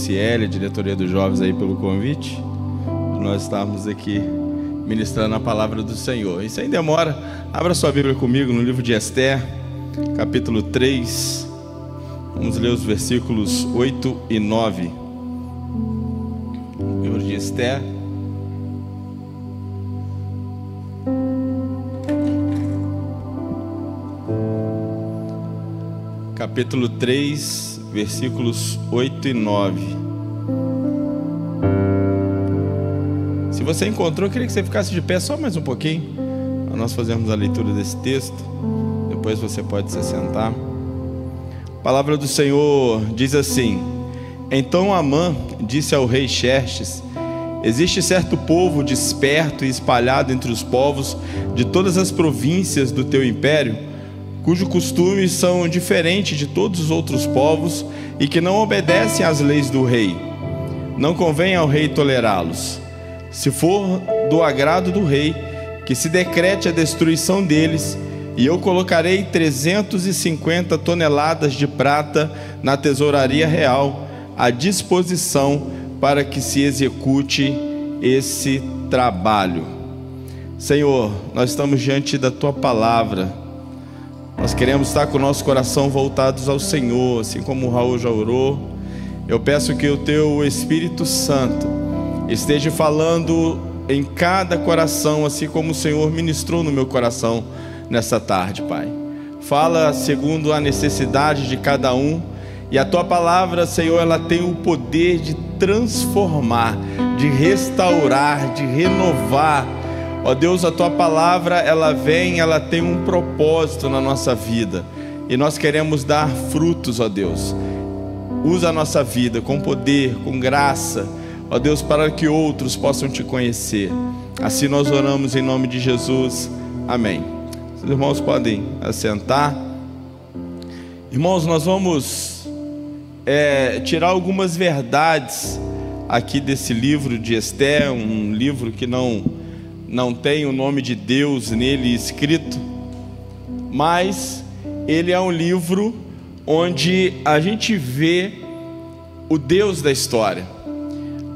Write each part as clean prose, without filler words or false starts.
Ciele, a diretoria dos jovens aí pelo convite. Nós estamos aqui ministrando a palavra do Senhor. E sem demora, abra sua Bíblia comigo no livro de Esther, capítulo 3. Vamos ler os versículos 8 e 9. Livro de Esther, capítulo 3, versículos 8 e 9. Se você encontrou, eu queria que você ficasse de pé só mais um pouquinho, para nós fazermos a leitura desse texto. Depois você pode se sentar. A palavra do Senhor diz assim: Então Amã disse ao rei Xerxes: Existe certo povo disperso e espalhado entre os povos de todas as províncias do teu império, cujos costumes são diferentes de todos os outros povos e que não obedecem às leis do rei. Não convém ao rei tolerá-los. Se for do agrado do rei, que se decrete a destruição deles, e eu colocarei 350 toneladas de prata na tesouraria real, à disposição para que se execute esse trabalho. Senhor, nós estamos diante da Tua palavra. Nós queremos estar com o nosso coração voltados ao Senhor, assim como o Raul já orou. Eu peço que o Teu Espírito Santo esteja falando em cada coração, assim como o Senhor ministrou no meu coração nessa tarde, Pai. Fala segundo a necessidade de cada um, e a Tua palavra, Senhor, ela tem o poder de transformar, de restaurar, de renovar. Ó Deus, a Tua palavra, ela vem, ela tem um propósito na nossa vida, e nós queremos dar frutos, ó Deus. Usa a nossa vida com poder, com graça, ó Deus, para que outros possam Te conhecer. Assim nós oramos em nome de Jesus, amém. Os irmãos podem assentar. Irmãos, nós vamos tirar algumas verdades aqui desse livro de Esther, um livro que não tem o nome de Deus nele escrito, mas ele é um livro onde a gente vê o Deus da história.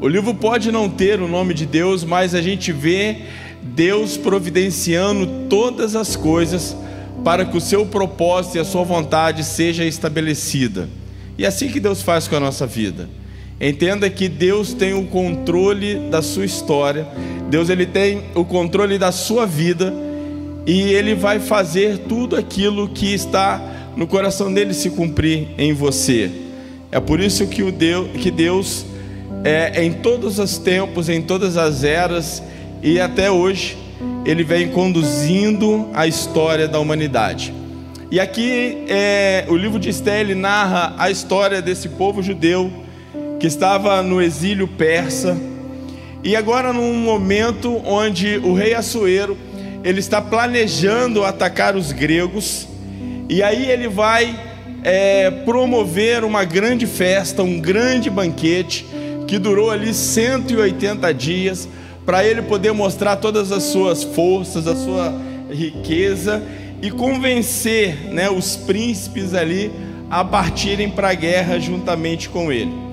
O livro pode não ter o nome de Deus, mas a gente vê Deus providenciando todas as coisas para que o seu propósito e a sua vontade seja estabelecida. E é assim que Deus faz com a nossa vida. Entenda que Deus tem o controle da sua história, Deus ele tem o controle da sua vida, e Ele vai fazer tudo aquilo que está no coração dele se cumprir em você. É por isso que Deus em todos os tempos, em todas as eras e até hoje, Ele vem conduzindo a história da humanidade. E aqui o livro de Esther, ele narra a história desse povo judeu que estava no exílio persa, e agora num momento onde o rei Assuero ele está planejando atacar os gregos, e aí ele vai promover uma grande festa, um grande banquete que durou ali 180 dias, para ele poder mostrar todas as suas forças, a sua riqueza, e convencer, os príncipes ali a partirem para a guerra juntamente com ele.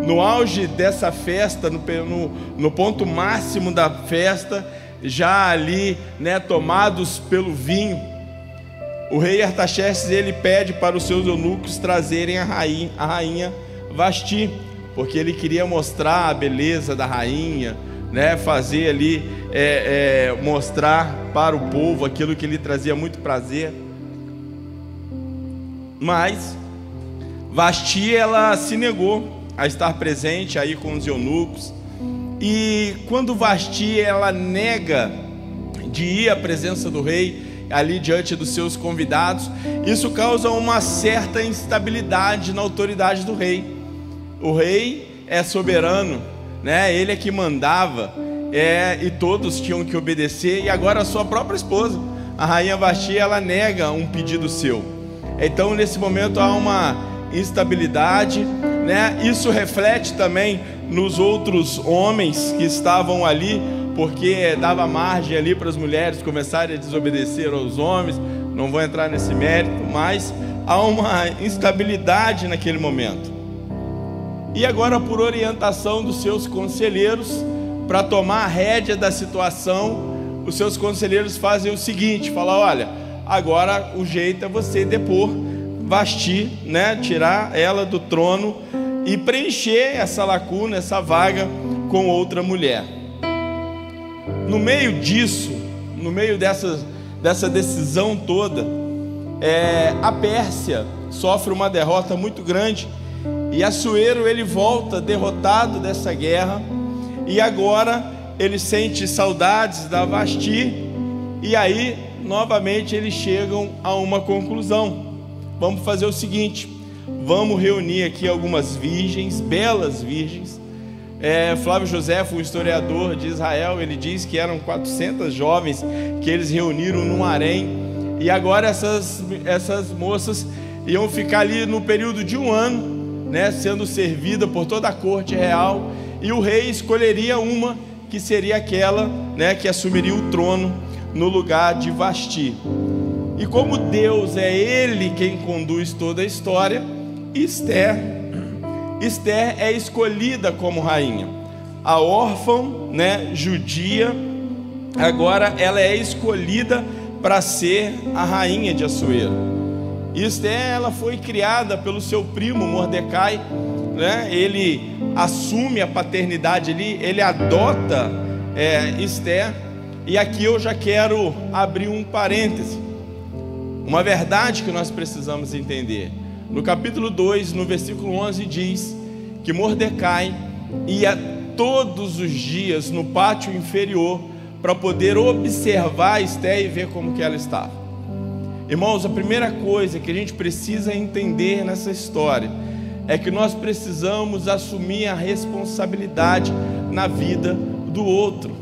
No auge dessa festa, no ponto máximo da festa, já ali, tomados pelo vinho, o rei Artaxerxes ele pede para os seus eunucos trazerem a rainha Vasti, porque ele queria mostrar a beleza da rainha, fazer ali, mostrar para o povo aquilo que lhe trazia muito prazer. Mas Vasti, ela se negou a estar presente aí com os eunucos, e quando Vasti ela nega de ir à presença do rei, ali diante dos seus convidados, isso causa uma certa instabilidade na autoridade do rei. O rei é soberano, ele é que mandava, e todos tinham que obedecer, e agora a sua própria esposa, a rainha Vasti, ela nega um pedido seu. Então nesse momento há uma instabilidade, Isso reflete também nos outros homens que estavam ali, porque dava margem ali para as mulheres começarem a desobedecer aos homens. Não vou entrar nesse mérito, mas há uma instabilidade naquele momento. E agora, por orientação dos seus conselheiros, para tomar a rédea da situação, os seus conselheiros fazem o seguinte: falam, olha, agora o jeito é você depor Vasti, né, tirar ela do trono e preencher essa lacuna, essa vaga com outra mulher. No meio disso, no meio dessa decisão toda, a Pérsia sofre uma derrota muito grande, e Assuero ele volta derrotado dessa guerra, e agora ele sente saudades da Vasti, e aí novamente eles chegam a uma conclusão: vamos fazer o seguinte, vamos reunir aqui algumas virgens, belas virgens. Flávio Josefo, um historiador de Israel, ele diz que eram 400 jovens que eles reuniram num harém, e agora essas moças iam ficar ali no período de um ano, né, sendo servida por toda a corte real, e o rei escolheria uma que seria aquela, né, que assumiria o trono no lugar de Vasti. E como Deus é Ele quem conduz toda a história, Esther é escolhida como rainha. A órfã, né, judia, agora ela é escolhida para ser a rainha de Assuero. Esther, ela foi criada pelo seu primo Mordecai, né? Ele assume a paternidade ali, ele adota Esther. E aqui eu já quero abrir um parêntese, uma verdade que nós precisamos entender. No capítulo 2, no versículo 11, diz que Mordecai ia todos os dias no pátio inferior para poder observar Esther e ver como que ela estava. Irmãos, a primeira coisa que a gente precisa entender nessa história é que nós precisamos assumir a responsabilidade na vida do outro.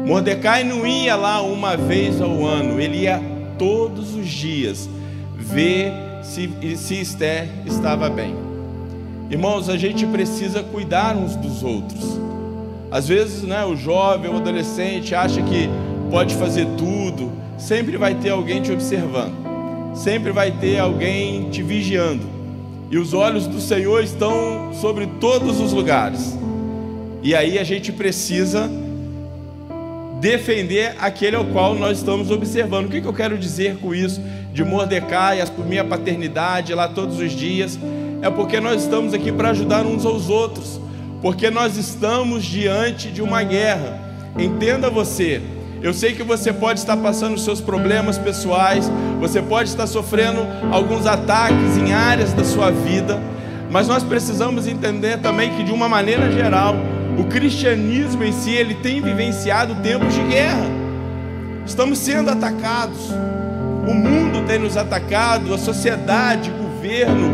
Mordecai não ia lá uma vez ao ano, ele ia todos os dias ver se Esther estava bem. Irmãos, a gente precisa cuidar uns dos outros. Às vezes, né, o jovem, o adolescente acha que pode fazer tudo. Sempre vai ter alguém te observando, sempre vai ter alguém te vigiando, e os olhos do Senhor estão sobre todos os lugares. E aí a gente precisa defender aquele ao qual nós estamos observando. O que eu quero dizer com isso? De Mordecai assumir a paternidade lá todos os dias, é porque nós estamos aqui para ajudar uns aos outros, porque nós estamos diante de uma guerra. Entenda você, eu sei que você pode estar passando os seus problemas pessoais, você pode estar sofrendo alguns ataques em áreas da sua vida, mas nós precisamos entender também que, de uma maneira geral, o cristianismo em si, ele tem vivenciado tempos de guerra. Estamos sendo atacados, o mundo tem nos atacado, a sociedade, o governo,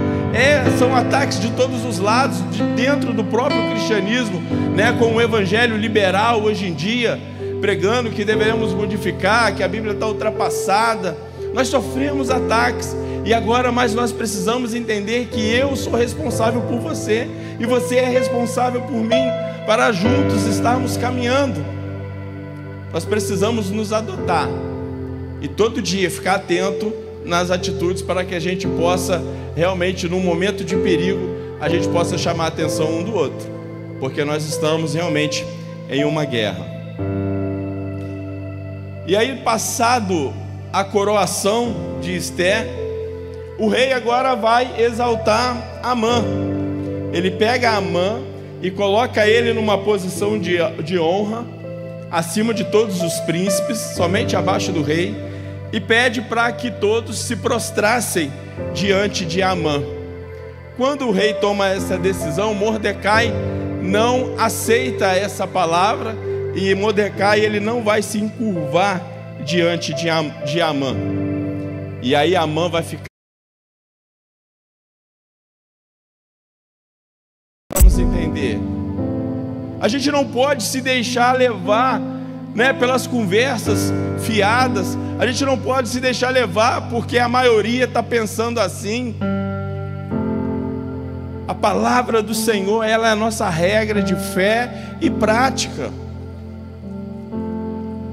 são ataques de todos os lados, de dentro do próprio cristianismo, né, com o evangelho liberal hoje em dia, pregando que devemos modificar, que a Bíblia está ultrapassada. Nós sofremos ataques, e agora mais nós precisamos entender que eu sou responsável por você, e você é responsável por mim, para juntos estarmos caminhando. Nós precisamos nos adotar, e todo dia ficar atento nas atitudes, para que a gente possa realmente, num momento de perigo, a gente possa chamar a atenção um do outro, porque nós estamos realmente em uma guerra. E aí, passado a coroação de Esther, o rei agora vai exaltar Amã. Ele pega Amã e coloca ele numa posição de honra, acima de todos os príncipes, somente abaixo do rei, e pede para que todos se prostrassem diante de Amã. Quando o rei toma essa decisão, Mordecai não aceita essa palavra, e Mordecai, ele não vai se encurvar diante de Amã. E aí Amã vai ficar. Vamos entender. A gente não pode se deixar levar, né, pelas conversas fiadas. A gente não pode se deixar levar porque a maioria está pensando assim. A palavra do Senhor, ela é a nossa regra de fé e prática.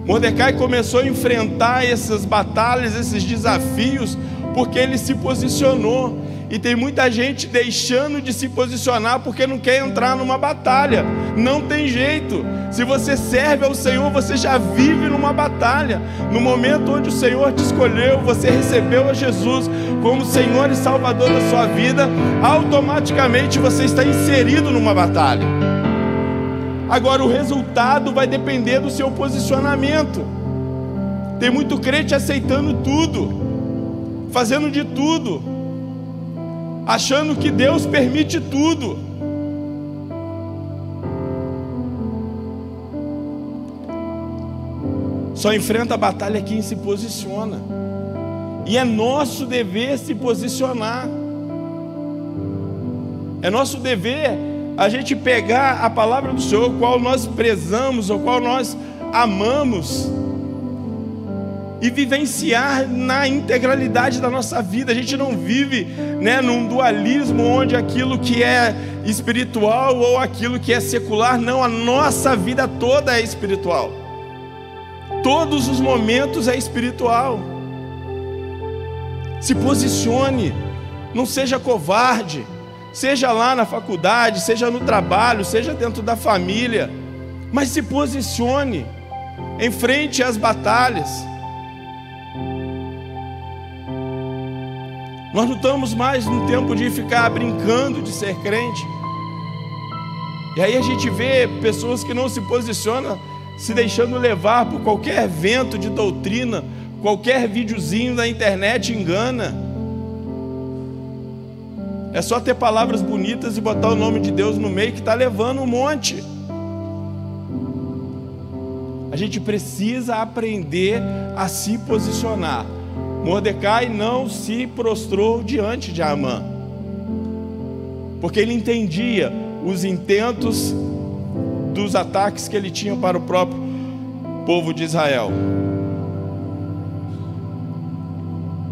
Mordecai começou a enfrentar essas batalhas, esses desafios, porque ele se posicionou. E tem muita gente deixando de se posicionar porque não quer entrar numa batalha. Não tem jeito. Se você serve ao Senhor, você já vive numa batalha. No momento onde o Senhor te escolheu, você recebeu a Jesus como Senhor e Salvador da sua vida, automaticamente você está inserido numa batalha. Agora, o resultado vai depender do seu posicionamento. Tem muito crente aceitando tudo, fazendo de tudo, achando que Deus permite tudo. Só enfrenta a batalha quem se posiciona. E é nosso dever se posicionar. É nosso dever a gente pegar a palavra do Senhor, qual nós prezamos, ou qual nós amamos, e vivenciar na integralidade da nossa vida. A gente não vive, num dualismo onde aquilo que é espiritual ou aquilo que é secular. Não, a nossa vida toda é espiritual. Todos os momentos é espiritual. Se posicione, não seja covarde, seja lá na faculdade, seja no trabalho, seja dentro da família, mas se posicione, enfrente as batalhas. Nós não estamos mais no tempo de ficar brincando de ser crente. E aí a gente vê pessoas que não se posicionam, se deixando levar por qualquer vento de doutrina, qualquer videozinho da internet engana. É só ter palavras bonitas e botar o nome de Deus no meio que está levando um monte. A gente precisa aprender a se posicionar. Mordecai não se prostrou diante de Amã, porque ele entendia os intentos dos ataques que ele tinha para o próprio povo de Israel.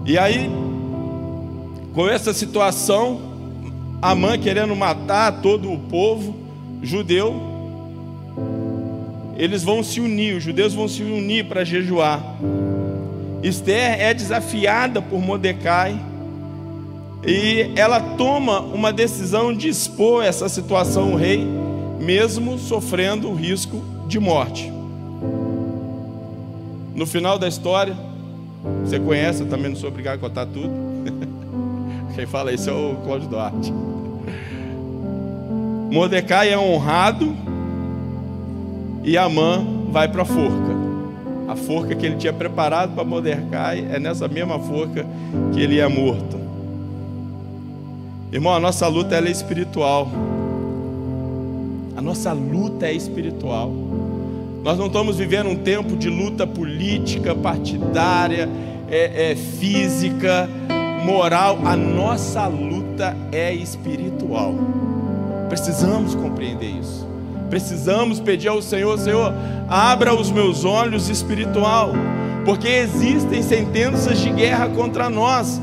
E aí, com essa situação, Amã querendo matar todo o povo judeu, eles vão se unir, os judeus vão se unir para jejuar. Esther é desafiada por Mordecai e ela toma uma decisão de expor essa situação ao rei, mesmo sofrendo o risco de morte. No final da história, você conhece, eu também não sou obrigado a contar tudo. Quem fala isso é o Cláudio Duarte. Mordecai é honrado e Amã vai para a forca. A forca que ele tinha preparado para Mordecai é nessa mesma forca que ele é morto. Irmão, a nossa luta ela é espiritual. A nossa luta é espiritual. Nós não estamos vivendo um tempo de luta política, partidária, física, moral. A nossa luta é espiritual. Precisamos compreender isso. Precisamos pedir ao Senhor: Senhor, abra os meus olhos espiritual, porque existem sentenças de guerra contra nós.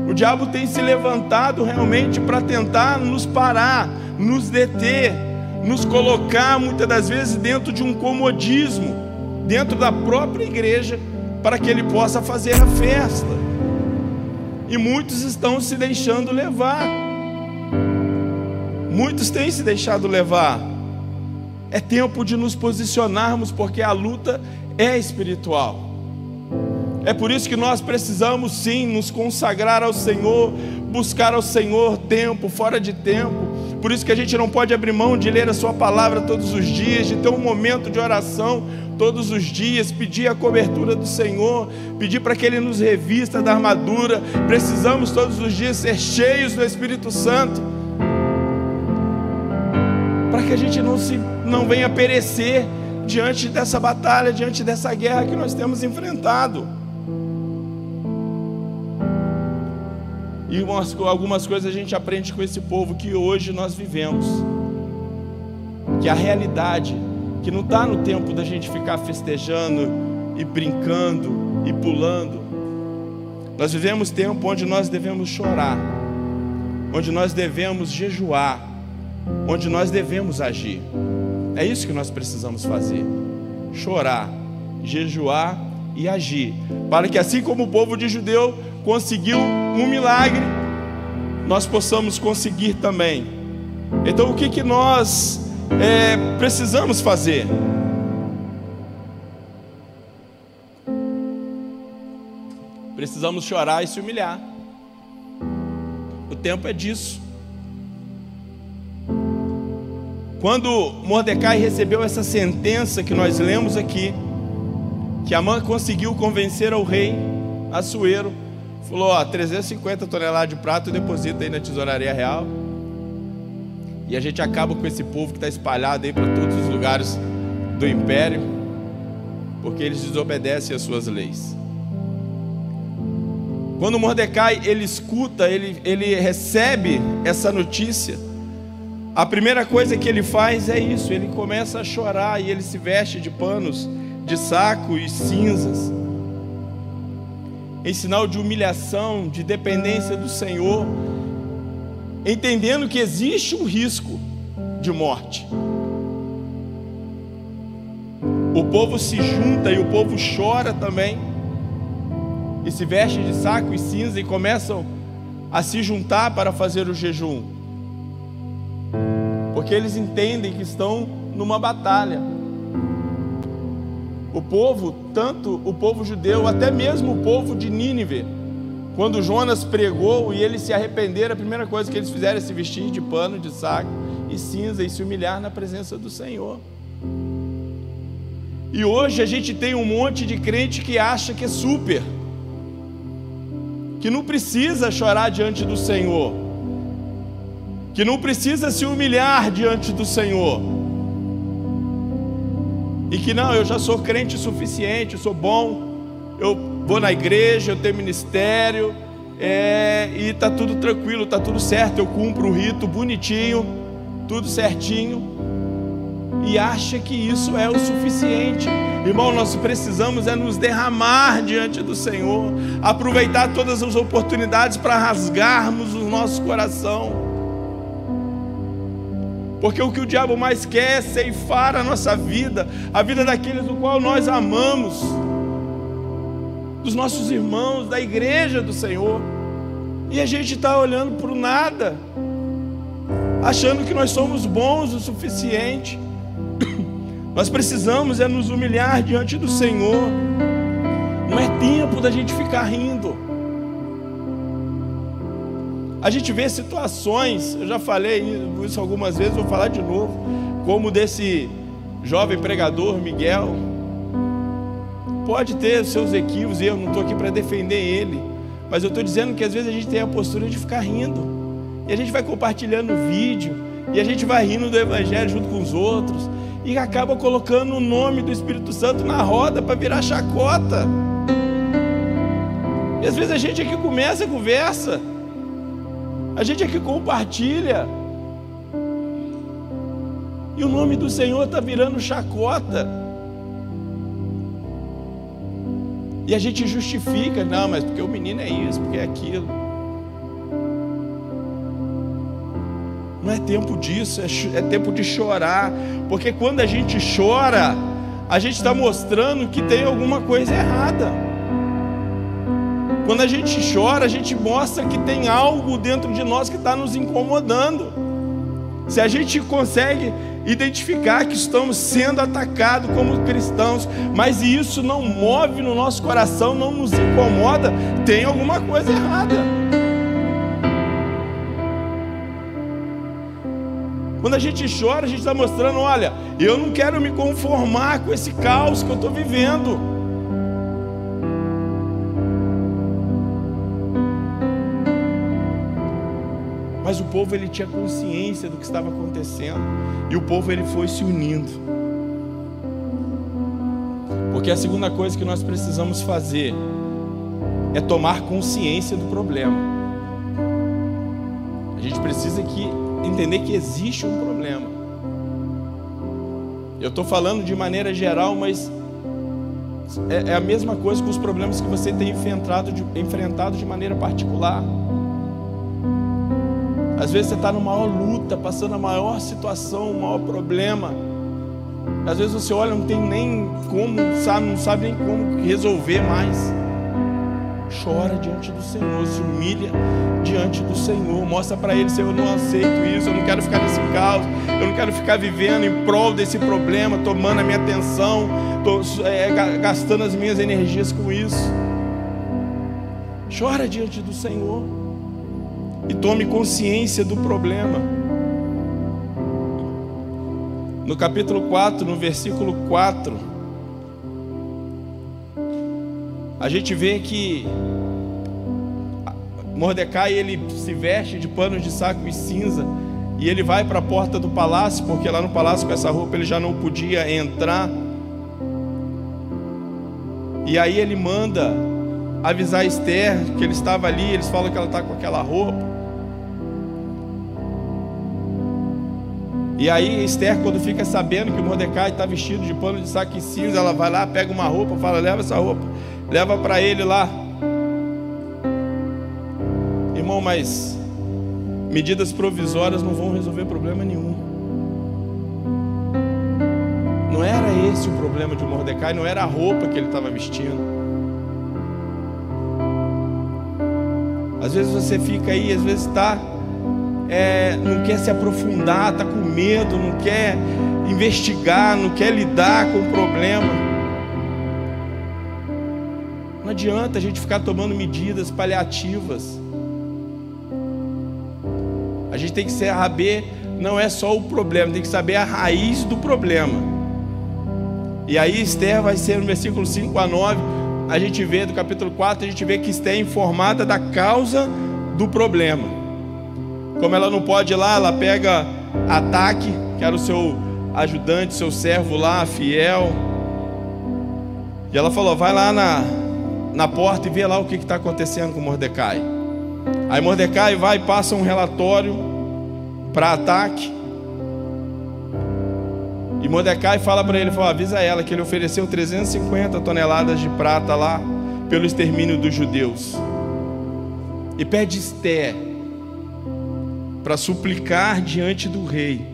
O diabo tem se levantado realmente para tentar nos parar, nos deter, nos colocar muitas das vezes dentro de um comodismo, dentro da própria igreja, para que ele possa fazer a festa. E muitos estão se deixando levar. Muitos têm se deixado levar. É tempo de nos posicionarmos, porque a luta é espiritual. É por isso que nós precisamos sim nos consagrar ao Senhor, buscar ao Senhor tempo, fora de tempo. Por isso que a gente não pode abrir mão de ler a sua palavra todos os dias, de ter um momento de oração todos os dias, pedir a cobertura do Senhor, pedir para que Ele nos revista da armadura. Precisamos todos os dias ser cheios do Espírito Santo, para que a gente não venha perecer diante dessa batalha, diante dessa guerra que nós temos enfrentado. E algumas coisas a gente aprende com esse povo que hoje nós vivemos, que a realidade, que não está no tempo da gente ficar festejando e brincando e pulando. Nós vivemos tempo onde nós devemos chorar, onde nós devemos jejuar, onde nós devemos agir. É isso que nós precisamos fazer: chorar, jejuar e agir, para que assim como o povo de Judeu conseguiu um milagre, nós possamos conseguir também. Então o que nós precisamos fazer? Precisamos chorar e se humilhar. O tempo é disso. Quando Mordecai recebeu essa sentença que nós lemos aqui, que Amã conseguiu convencer ao rei Assuero, falou: 350 toneladas de prata deposita aí na tesouraria real, e a gente acaba com esse povo que está espalhado aí para todos os lugares do império, porque eles desobedecem às suas leis. Quando Mordecai ele escuta, ele recebe essa notícia, a primeira coisa que ele faz é isso: ele começa a chorar e ele se veste de panos de saco e cinzas, em sinal de humilhação, de dependência do Senhor, entendendo que existe um risco de morte. O povo se junta e o povo chora também, e se veste de saco e cinza e começam a se juntar para fazer o jejum, porque eles entendem que estão numa batalha. O povo, tanto o povo judeu, até mesmo o povo de Nínive, quando Jonas pregou e eles se arrependeram, a primeira coisa que eles fizeram é se vestir de pano, de saco e cinza e se humilhar na presença do Senhor. E hoje a gente tem um monte de crente que acha que é super, que não precisa chorar diante do Senhor, que não precisa se humilhar diante do Senhor, e que não, eu já sou crente o suficiente, eu sou bom, eu vou na igreja, eu tenho ministério, e está tudo tranquilo, está tudo certo, eu cumpro o rito bonitinho, tudo certinho, e acha que isso é o suficiente. Irmão, nós precisamos nos derramar diante do Senhor, aproveitar todas as oportunidades para rasgarmos o nosso coração, porque o que o diabo mais quer é ceifar a nossa vida, a vida daqueles do qual nós amamos, dos nossos irmãos, da igreja do Senhor, e a gente está olhando para o nada, achando que nós somos bons o suficiente. Nós precisamos nos humilhar diante do Senhor. Não é tempo da gente ficar rindo. A gente vê situações, eu já falei isso algumas vezes, vou falar de novo, como desse jovem pregador Miguel. Pode ter seus equívocos, eu não estou aqui para defender ele, mas eu estou dizendo que às vezes a gente tem a postura de ficar rindo, e a gente vai compartilhando o vídeo, e a gente vai rindo do Evangelho junto com os outros, e acaba colocando o nome do Espírito Santo na roda para virar chacota. E às vezes a gente aqui começa a conversa, a gente aqui compartilha, e o nome do Senhor está virando chacota, e a gente justifica: não, mas porque o menino é isso, porque é aquilo. Não é tempo disso, é tempo de chorar, porque quando a gente chora, a gente está mostrando que tem alguma coisa errada. Quando a gente chora, a gente mostra que tem algo dentro de nós que está nos incomodando. Se a gente consegue identificar que estamos sendo atacados como cristãos, mas isso não move no nosso coração, não nos incomoda, tem alguma coisa errada. Quando a gente chora, a gente está mostrando: olha, eu não quero me conformar com esse caos que eu estou vivendo. Mas o povo ele tinha consciência do que estava acontecendo, e o povo ele foi se unindo. Porque a segunda coisa que nós precisamos fazer é tomar consciência do problema. A gente precisa entender que existe um problema. Eu estou falando de maneira geral, mas é a mesma coisa com os problemas que você tem enfrentado de maneira particular. Às vezes você está numa maior luta, passando a maior situação, o maior problema. Às vezes você olha, não tem nem como, não sabe nem como resolver mais. chora diante do Senhor, se humilha diante do Senhor, mostra para Ele: Senhor, eu não aceito isso, eu não quero ficar nesse caos, eu não quero ficar vivendo em prol desse problema, tomando a minha atenção, gastando as minhas energias com isso. Chora diante do Senhor e tome consciência do problema. No capítulo 4, no versículo 4, a gente vê que Mordecai, ele se veste de panos de saco e cinza e ele vai para a porta do palácio, porque lá no palácio com essa roupa ele já não podia entrar. E aí ele manda avisar Esther que ele estava ali. Eles falam que ela está com aquela roupa. E aí Esther, quando fica sabendo que Mordecai está vestido de pano de saco e cinza, ela vai lá, pega uma roupa, fala: leva essa roupa, leva para ele lá. Irmão, mas medidas provisórias não vão resolver problema nenhum. Não era esse o problema de Mordecai, não era a roupa que ele estava vestindo. Às vezes você fica aí, às vezes não quer se aprofundar, está com medo, não quer investigar, não quer lidar com o problema. Não adianta a gente ficar tomando medidas paliativas. A gente tem que saber, não é só o problema, tem que saber a raiz do problema. E aí Esther vai ser no versículo 5 a 9, a gente vê do capítulo 4, a gente vê que Esther é informada da causa do problema. Como ela não pode ir lá, ela pega Ataque, que era o seu ajudante, seu servo lá, fiel. E ela falou: vai lá na porta e vê lá o que está acontecendo com Mordecai. Aí Mordecai vai e passa um relatório para Ataque. E Mordecai fala para ele, avisa ela que ele ofereceu 350 toneladas de prata lá pelo extermínio dos judeus. E pede Esther para suplicar diante do rei.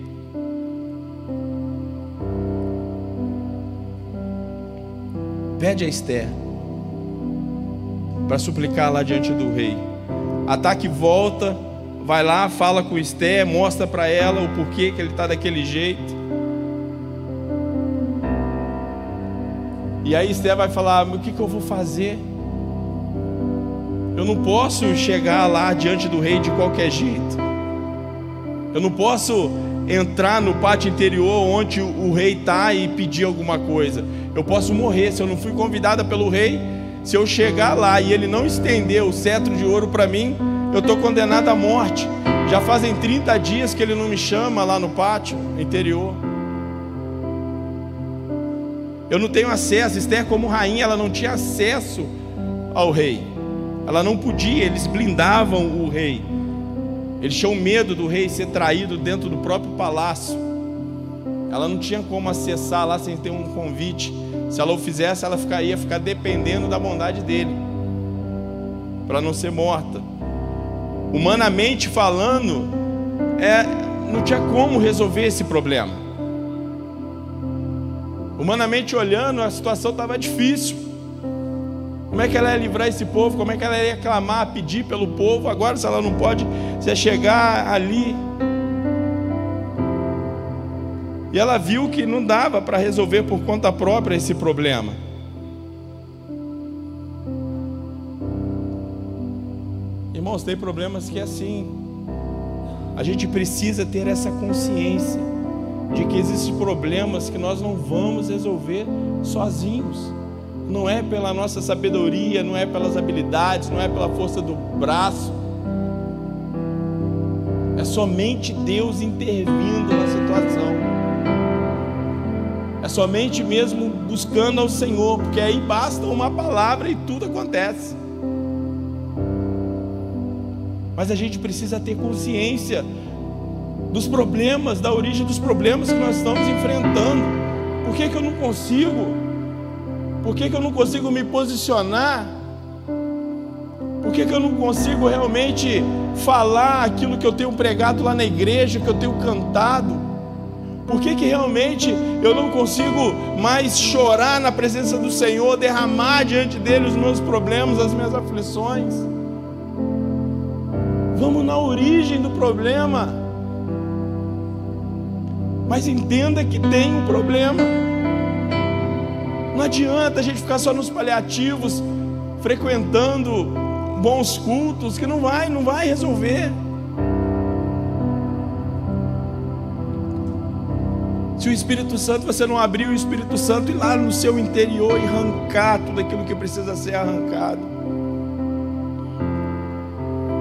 Pede a Esther para suplicar lá diante do rei. Ataque volta, vai lá, fala com Esther, mostra para ela o porquê que ele está daquele jeito. E aí Esther vai falar: o que eu vou fazer? Eu não posso chegar lá diante do rei de qualquer jeito. Eu não posso entrar no pátio interior onde o rei está e pedir alguma coisa. Eu posso morrer. Se eu não fui convidada pelo rei, se eu chegar lá e ele não estender o cetro de ouro para mim, eu estou condenado à morte. Já fazem 30 dias que ele não me chama lá no pátio interior. Eu não tenho acesso. Esther, como rainha, ela não tinha acesso ao rei. Ela não podia, eles blindavam o rei. Eles tinham medo do rei ser traído dentro do próprio palácio. Ela não tinha como acessar lá sem ter um convite. Se ela o fizesse, ela ia ficar dependendo da bondade dele, para não ser morta. Humanamente falando, não tinha como resolver esse problema. Humanamente olhando, a situação estava difícil. Como é que ela ia livrar esse povo? Como é que ela ia clamar, pedir pelo povo? Agora, se ela não pode, se chegar ali. E ela viu que não dava para resolver por conta própria esse problema. Irmãos, tem problemas que é assim. A gente precisa ter essa consciência de que existem problemas que nós não vamos resolver sozinhos. Não é pela nossa sabedoria, não é pelas habilidades, não é pela força do braço. É somente Deus intervindo na situação. É somente mesmo buscando ao Senhor, porque aí basta uma palavra e tudo acontece. Mas a gente precisa ter consciência dos problemas, da origem dos problemas que nós estamos enfrentando. Por que eu não consigo? Por que eu não consigo me posicionar? Por que eu não consigo realmente falar aquilo que eu tenho pregado lá na igreja, que eu tenho cantado? Por que realmente eu não consigo mais chorar na presença do Senhor, derramar diante dele os meus problemas, as minhas aflições? Vamos na origem do problema. Mas entenda que tem um problema. Não adianta a gente ficar só nos paliativos, frequentando bons cultos, que não vai resolver. Se o Espírito Santo, você não abrir o Espírito Santo e ir lá no seu interior e arrancar tudo aquilo que precisa ser arrancado,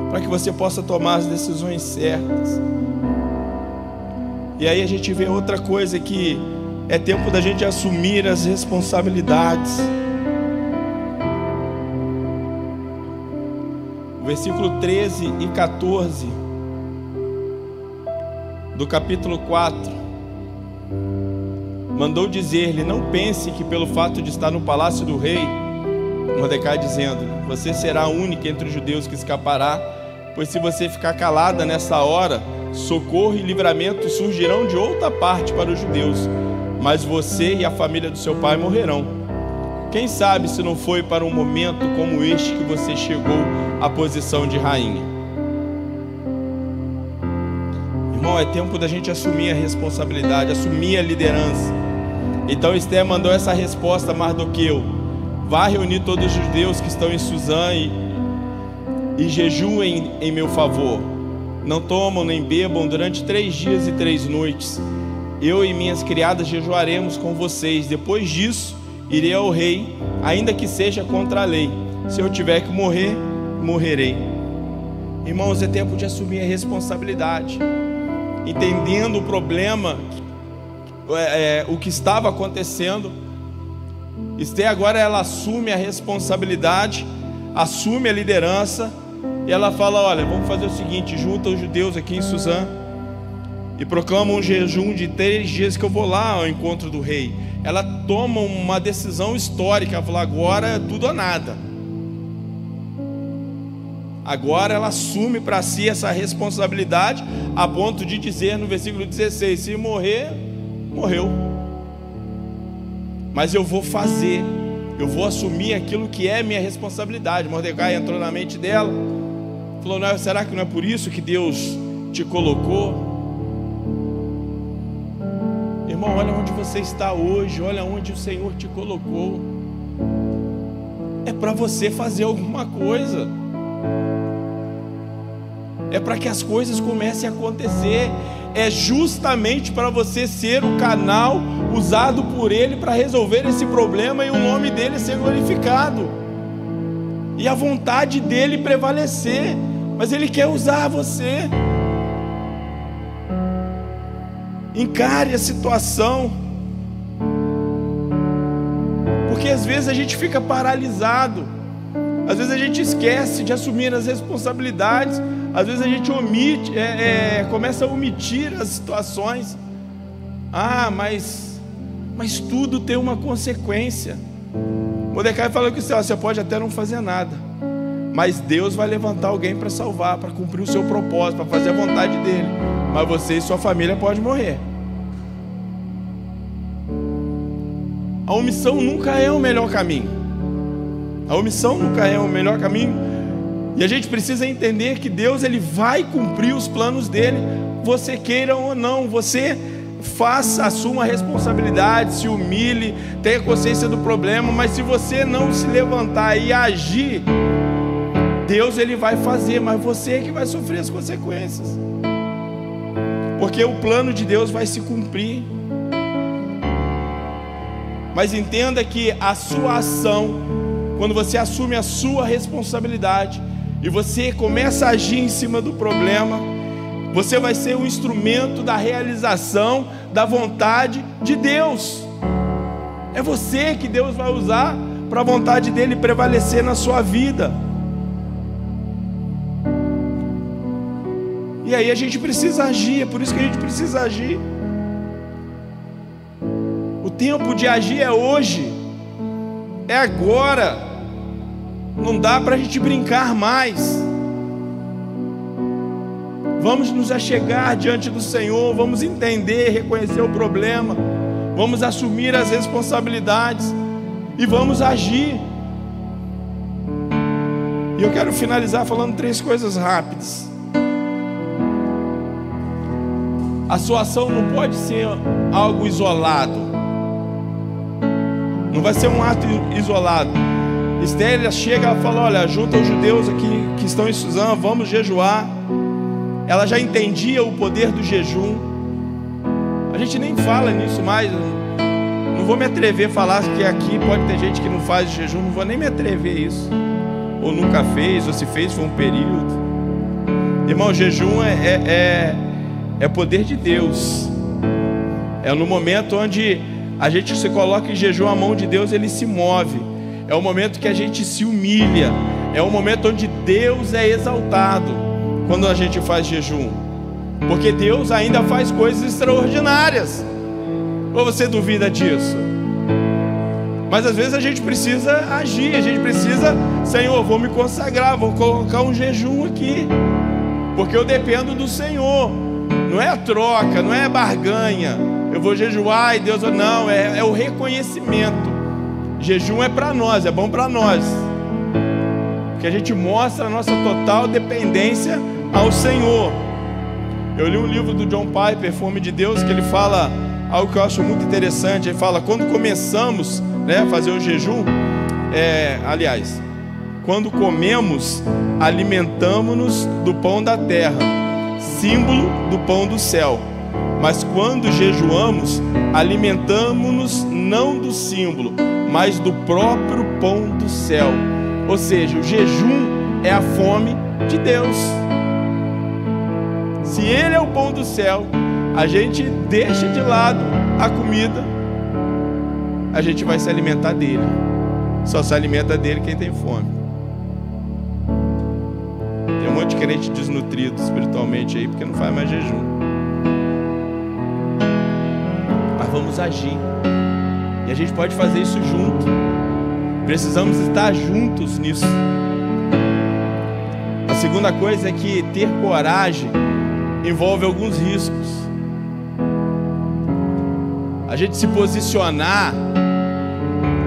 para que você possa tomar as decisões certas. E aí a gente vê outra coisa, que é tempo da gente assumir as responsabilidades. Versículo 13 e 14 do capítulo 4. Mandou dizer-lhe: não pense que pelo fato de estar no palácio do rei, Mordecai dizendo: você será a única entre os judeus que escapará, pois se você ficar calada nessa hora, socorro e livramento surgirão de outra parte para os judeus, mas você e a família do seu pai morrerão. Quem sabe se não foi para um momento como este que você chegou à posição de rainha. Irmão, é tempo da gente assumir a responsabilidade, assumir a liderança. Então Esther mandou essa resposta a Mardoqueu: vá reunir todos os judeus que estão em Suzã e jejuem em meu favor. Não tomam nem bebam durante 3 dias e 3 noites. Eu e minhas criadas jejuaremos com vocês. Depois disso, irei ao rei, ainda que seja contra a lei. Se eu tiver que morrer, morrerei. Irmãos, é tempo de assumir a responsabilidade, entendendo o problema, o que estava acontecendo. Esther agora ela assume a responsabilidade, assume a liderança, e ela fala: olha, vamos fazer o seguinte, junta os judeus aqui em Suzã e proclama um jejum de 3 dias que eu vou lá ao encontro do rei. Ela toma uma decisão histórica, ela fala: agora é tudo ou nada. Agora ela assume para si essa responsabilidade, a ponto de dizer no versículo 16: se morrer, morreu, mas eu vou fazer, eu vou assumir aquilo que é minha responsabilidade. Mordecai entrou na mente dela, falou: não, será que não é por isso que Deus te colocou? Irmão, olha onde você está hoje, olha onde o Senhor te colocou. É para você fazer alguma coisa, é para que as coisas comecem a acontecer, é justamente para você ser o canal usado por Ele para resolver esse problema e o nome dEle ser glorificado, e a vontade dEle prevalecer. Mas Ele quer usar você. Encare a situação, porque às vezes a gente fica paralisado, às vezes a gente esquece de assumir as responsabilidades, às vezes a gente omite, começa a omitir as situações. Mas tudo tem uma consequência. Mordecai falou que você pode até não fazer nada, mas Deus vai levantar alguém para salvar, para cumprir o seu propósito, para fazer a vontade dEle. Mas você e sua família podem morrer. A omissão nunca é o melhor caminho. A omissão nunca é o melhor caminho. E a gente precisa entender que Deus, Ele vai cumprir os planos dEle, você queira ou não. Você faça, assuma a responsabilidade, se humilhe, tenha consciência do problema. Mas se você não se levantar e agir, Deus, Ele vai fazer, mas você é que vai sofrer as consequências, porque o plano de Deus vai se cumprir. Mas entenda que a sua ação, quando você assume a sua responsabilidade e você começa a agir em cima do problema, você vai ser um instrumento da realização da vontade de Deus. É você que Deus vai usar para a vontade dEle prevalecer na sua vida. E aí a gente precisa agir, é por isso que a gente precisa agir. O tempo de agir é hoje, é agora. Não dá para a gente brincar mais. Vamos nos achegar diante do Senhor, vamos entender, reconhecer o problema, vamos assumir as responsabilidades e vamos agir. E eu quero finalizar falando 3 coisas rápidas. A sua ação não pode ser algo isolado, não vai ser um ato isolado. Esther chega e fala: olha, junta os judeus aqui que estão em Suzã, vamos jejuar. Ela já entendia o poder do jejum. A gente nem fala nisso mais. Não vou me atrever a falar que aqui pode ter gente que não faz jejum. Não vou nem me atrever a isso. Ou nunca fez, ou se fez foi um período. Irmão, jejum é poder de Deus. É no momento onde a gente se coloca em jejum, a mão de Deus, ele se move. É o momento que a gente se humilha. É o momento onde Deus é exaltado, quando a gente faz jejum. Porque Deus ainda faz coisas extraordinárias. Ou você duvida disso? Mas às vezes a gente precisa agir. A gente precisa: Senhor, vou me consagrar, vou colocar um jejum aqui, porque eu dependo do Senhor. Não é a troca, não é a barganha. Eu vou jejuar e Deus... Não, é o reconhecimento. Jejum é para nós, é bom para nós, porque a gente mostra a nossa total dependência ao Senhor. Eu li um livro do John Piper, Fome de Deus, que ele fala algo que eu acho muito interessante. Ele fala: quando começamos, a fazer o jejum, quando comemos, alimentamos-nos do pão da terra, símbolo do pão do céu. Mas quando jejuamos, alimentamos-nos não do símbolo, mas do próprio pão do céu. Ou seja, o jejum é a fome de Deus. Se Ele é o pão do céu, a gente deixa de lado a comida, a gente vai se alimentar dele. Só se alimenta dele quem tem fome. Tem um monte de crente desnutrido espiritualmente aí, porque não faz mais jejum. Mas vamos agir, e a gente pode fazer isso junto. Precisamos estar juntos nisso. A segunda coisa é que ter coragem envolve alguns riscos. A gente se posicionar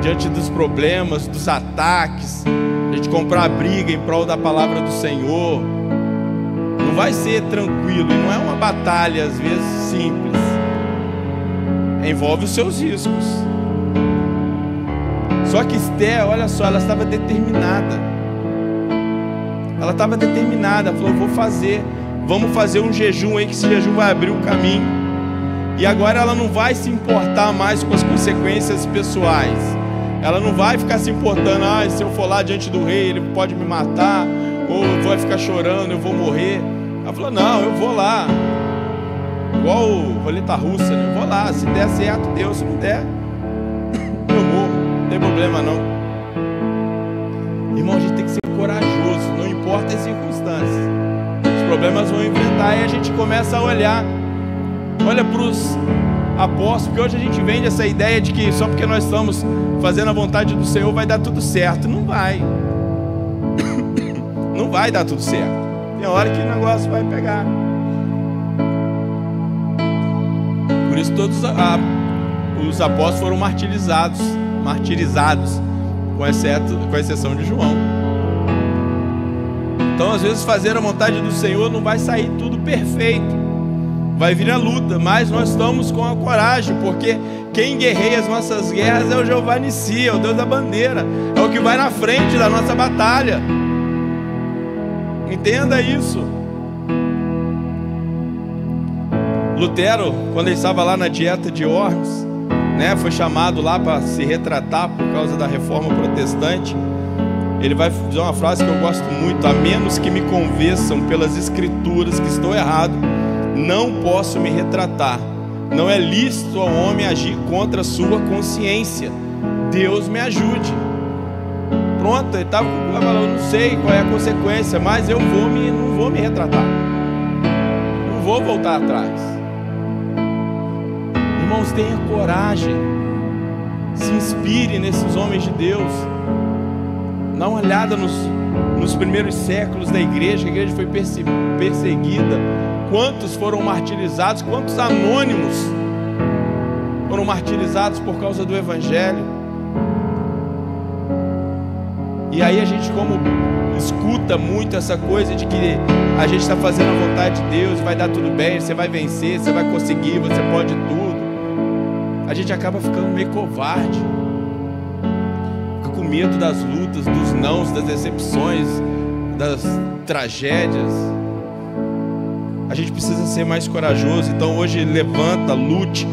diante dos problemas, dos ataques, a gente comprar a briga em prol da palavra do Senhor, não vai ser tranquilo, e não é uma batalha às vezes simples. Envolve os seus riscos. Só que Esther, olha só, ela estava determinada. Ela estava determinada. Ela falou: vou fazer, vamos fazer um jejum aí, que esse jejum vai abrir o caminho. E agora ela não vai se importar mais com as consequências pessoais. Ela não vai ficar se importando: se eu for lá diante do rei, ele pode me matar, ou vai ficar chorando, eu vou morrer. Ela falou: não, eu vou lá. Igual o roleta russa, né? Eu vou lá, se der certo, Deus, se não der, eu morro, não tem problema não. Irmão, a gente tem que ser corajoso, não importa as circunstâncias. Os problemas vão enfrentar, e a gente começa a olha para os apóstolos, porque hoje a gente vende essa ideia de que só porque nós estamos fazendo a vontade do Senhor vai dar tudo certo. Não vai. Não vai dar tudo certo. Tem hora que o negócio vai pegar. Por isso todos os apóstolos foram martirizados, com exceção de João. Então às vezes fazer a vontade do Senhor não vai sair tudo perfeito, vai vir a luta, mas nós estamos com a coragem, porque quem guerreia as nossas guerras é o Jeová Nissi, é o Deus da bandeira, é o que vai na frente da nossa batalha. Entenda isso. Lutero, quando ele estava lá na dieta de Worms, foi chamado lá para se retratar por causa da reforma protestante. Ele vai dizer uma frase que eu gosto muito: a menos que me convençam pelas escrituras que estou errado, não posso me retratar. Não é lícito ao homem agir contra a sua consciência. Deus me ajude. Pronto, ele estava falando: não sei qual é a consequência, mas eu não vou me retratar, não vou voltar atrás. Irmãos, tenha coragem, se inspire nesses homens de Deus. Dá uma olhada nos primeiros séculos da igreja. A igreja foi perseguida, quantos foram martirizados, quantos anônimos foram martirizados por causa do Evangelho. E aí a gente, como escuta muito essa coisa de que a gente está fazendo a vontade de Deus, vai dar tudo bem, você vai vencer, você vai conseguir, você pode tudo, a gente acaba ficando meio covarde, fica com medo das lutas, dos nãos, das decepções, das tragédias. A gente precisa ser mais corajoso. Então hoje levanta, lute.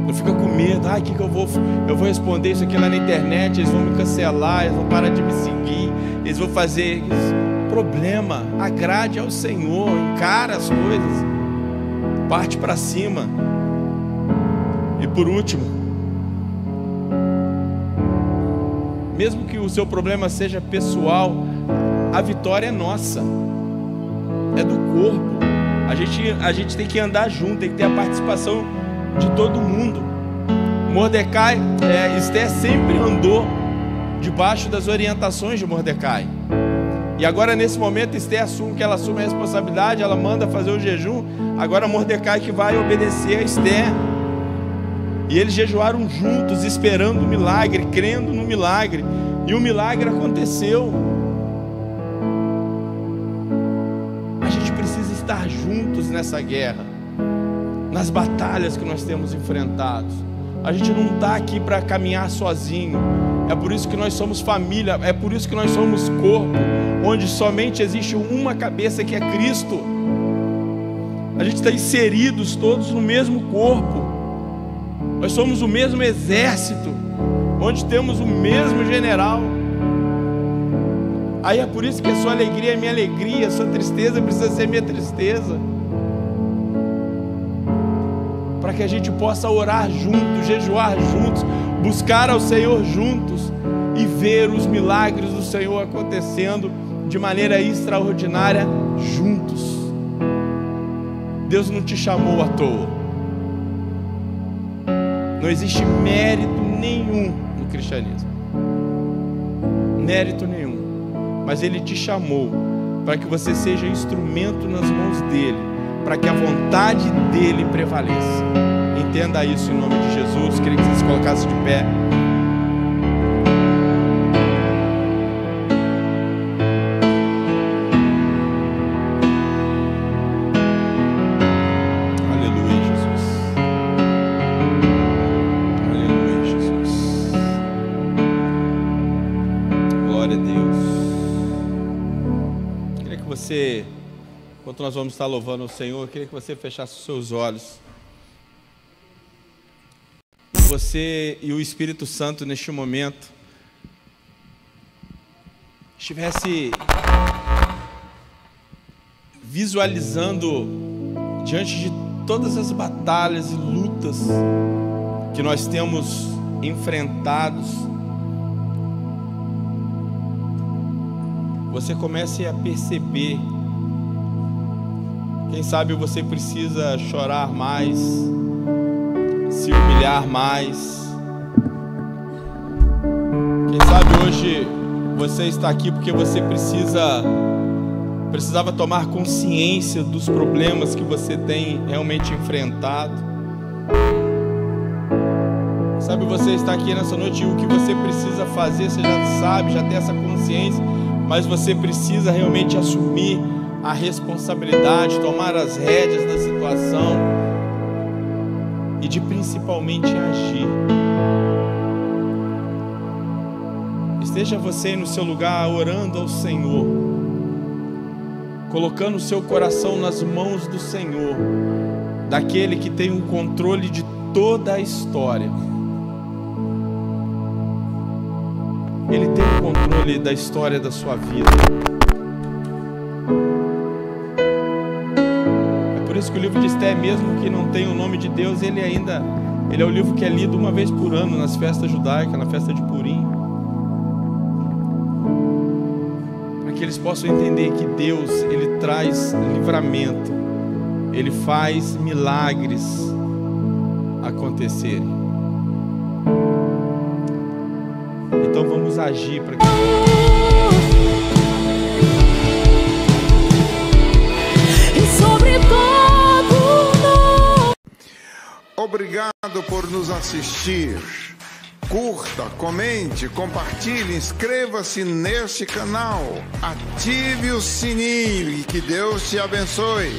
Não fica com medo. O que eu vou responder isso aqui lá na internet, eles vão me cancelar, eles vão parar de me seguir, eles vão fazer isso. Problema, agrade ao Senhor, encara as coisas, parte para cima. E por último, mesmo que o seu problema seja pessoal, a vitória é nossa, é do corpo. A gente tem que andar junto, tem que ter a participação de todo mundo. Mordecai, Esther sempre andou debaixo das orientações de Mordecai. E agora nesse momento Esther assume a responsabilidade, ela manda fazer o jejum. Agora Mordecai que vai obedecer a Esther. E eles jejuaram juntos, esperando o milagre, crendo no milagre. E o milagre aconteceu. A gente precisa estar juntos nessa guerra, nas batalhas que nós temos enfrentado. A gente não está aqui para caminhar sozinho. É por isso que nós somos família, é por isso que nós somos corpo, onde somente existe uma cabeça, que é Cristo. A gente está inseridos todos no mesmo corpo. Nós somos o mesmo exército, onde temos o mesmo general. Aí é por isso que a sua alegria é minha alegria, a sua tristeza precisa ser minha tristeza, para que a gente possa orar juntos, jejuar juntos, buscar ao Senhor juntos e ver os milagres do Senhor acontecendo de maneira extraordinária juntos. Deus não te chamou à toa. Não existe mérito nenhum no cristianismo, mérito nenhum, mas Ele te chamou para que você seja instrumento nas mãos dEle, para que a vontade dEle prevaleça. Entenda isso em nome de Jesus. Queria que você se colocasse de pé. Enquanto nós vamos estar louvando o Senhor, eu queria que você fechasse os seus olhos. Você e o Espírito Santo neste momento estivesse visualizando diante de todas as batalhas e lutas que nós temos enfrentados, você comece a perceber. Quem sabe você precisa chorar mais, se humilhar mais. Quem sabe hoje você está aqui porque você precisava tomar consciência dos problemas que você tem realmente enfrentado. Sabe, você está aqui nessa noite e o que você precisa fazer, você já sabe, já tem essa consciência, mas você precisa realmente assumir a responsabilidade, tomar as rédeas da situação e de principalmente agir. Esteja você aí no seu lugar orando ao Senhor, colocando o seu coração nas mãos do Senhor, daquele que tem o controle de toda a história. Ele tem o controle da história da sua vida. Por isso que o livro de Esther, mesmo que não tenha o nome de Deus, ele é o livro que é lido uma vez por ano nas festas judaicas, na festa de Purim, para que eles possam entender que Deus, Ele traz livramento, Ele faz milagres acontecerem. Então vamos agir para que... E sobre todo Obrigado por nos assistir. Curta, comente, compartilhe, inscreva-se neste canal. Ative o sininho e que Deus te abençoe.